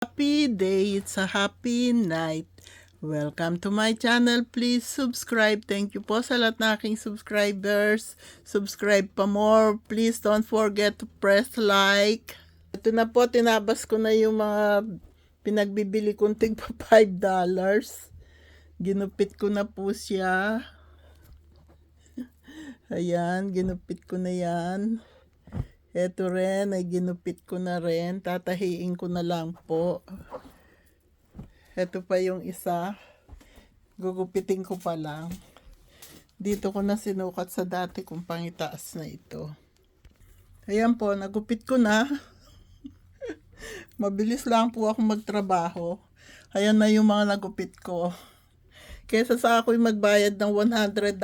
Happy day, it's a happy night. Welcome to my channel. Please subscribe. Thank you po sa lahat ng aking subscribers. Subscribe pa more. Please don't forget to press like. Ito na po, tinabas ko na yung mga pinagbibili kong tig pa $5. Ginupit ko na po siya. Ayan, ginupit ko na yan. Ito rin, ay ginupit ko na rin. Tatahiin ko na lang po. Ito pa yung isa. Gugupitin ko pa lang. Dito ko na sinukat sa dati kong pangitaas na ito. Ayan po, nagupit ko na. Mabilis lang po ako magtrabaho. Ayan na yung mga nagupit ko. Kesa sa ako'y magbayad ng $100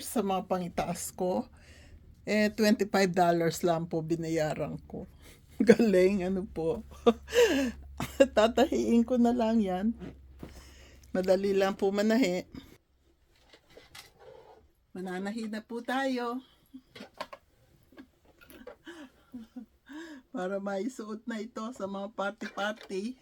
sa mga pangitaas ko, $25 lang po binayaran ko. Galing, ano po. Tatahiin ko na lang yan. Madali lang po manahi. Mananahi na po tayo. Para maisuot na ito sa mga party-party.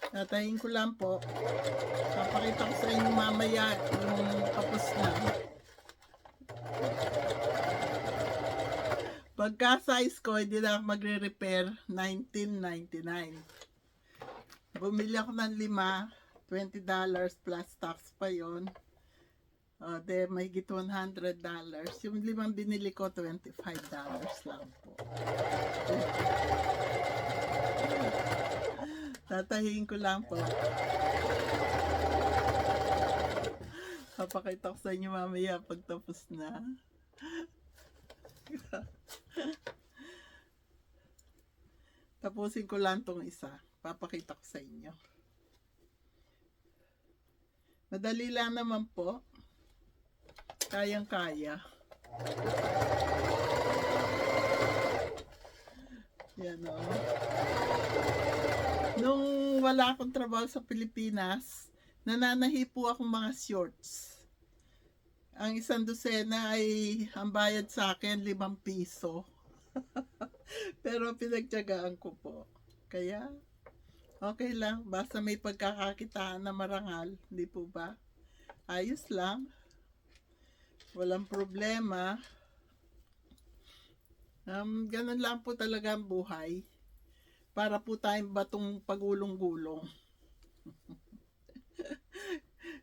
Tatayin ko lang po. Papakita ko sa inyo mamaya yung tapos na. Pagka size ko, hindi na ako magre-repair, $19.99. Bumili ako ng 5, $20 plus tax pa yon. De may git $100. Yung 5 binili ko, $25 lang po. Tatahiin ko lang po. Papakita ko sa inyo mamaya pag tapos na. Tapusin ko lang tong isa. Papakita ko sa inyo. Madali lang naman po. Kayang-kaya. Yan o. Nung wala akong trabaho sa Pilipinas, nananahi po akong mga shorts. Ang isang dosena ay ang bayad sa akin ₱5. Pero pinagtiyagaan ko po. Kaya, okay lang. Basta may pagkakakitaan na marangal. Hindi po ba? Ayos lang. Walang problema. Ganun lang po talaga ang buhay. Para po tayong batong pagulong-gulong.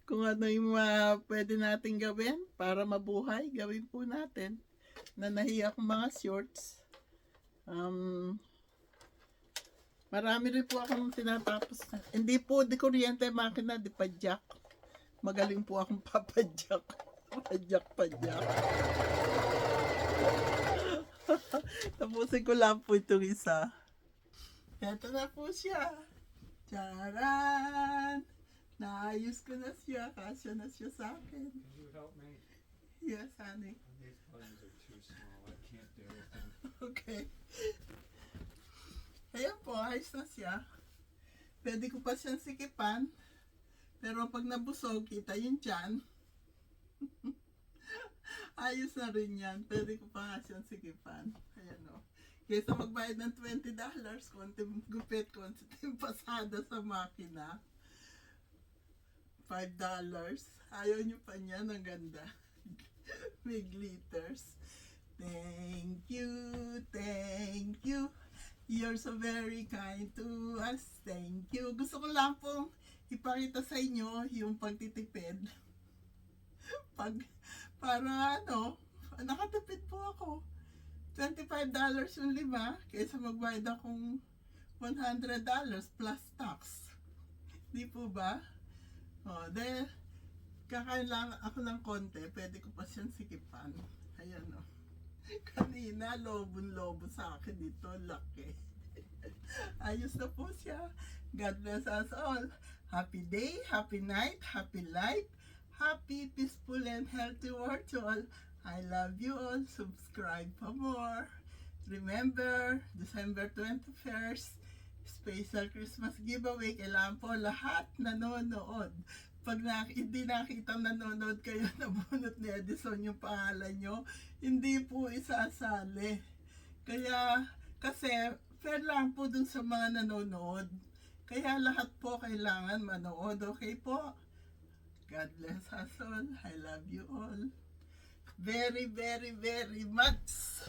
Kung ano yung pwede natin gawin para mabuhay, gawin po natin. Nanahi akong mga shorts. Marami rin po akong tinatapos. Hindi po di kuryente makina, di padyak. Magaling po akong papadyak. Padyak. Tapusin ko lang po itong isa. Ito na po siya. Charan! Naayos ko na siya. Kasya na siya sa akin. Can you help me? Yes, honey. These buttons are too small. I can't do anything. Okay. Ayan po, ayos na siya. Pwede ko pa siyang sikipan. Pero pag nabusog, kita yung tiyan. Ayos na rin yan. Pwede ko pa nga siyang sikipan. Ayan o. Kaysa magbayad ng $20, konting gupit, konting pasada sa makina. $5. Ayaw nyo pa niyan, ang ganda. May glitters. Thank you. You're so very kind to us. Thank you. Gusto ko lang pong ipakita sa inyo yung pagtitipid. Para nakatipid po ako. $25 yung 5 kaysa magbayad akong $100 plus tax. Di po ba? Dahil kakain lang ako ng konti, pwede ko pa siyang sikipan. Ayan o. Kanina, lobon-lobo sa akin dito. Laki. Ayos na po siya. God bless us all. Happy day, happy night, happy life, Happy, peaceful, and healthy world to all. I love you all. Subscribe for more. Remember, December 21st, special Christmas giveaway. Kailangan po lahat nanonood. Pag hindi nakita nanonood kayo, nabunot ni Edison yung pangalan nyo, hindi po isasali. Kaya, kasi fair lang po dun sa mga nanonood. Kaya lahat po kailangan manood. Okay po? God bless us all. I love you all. Very, very, very much.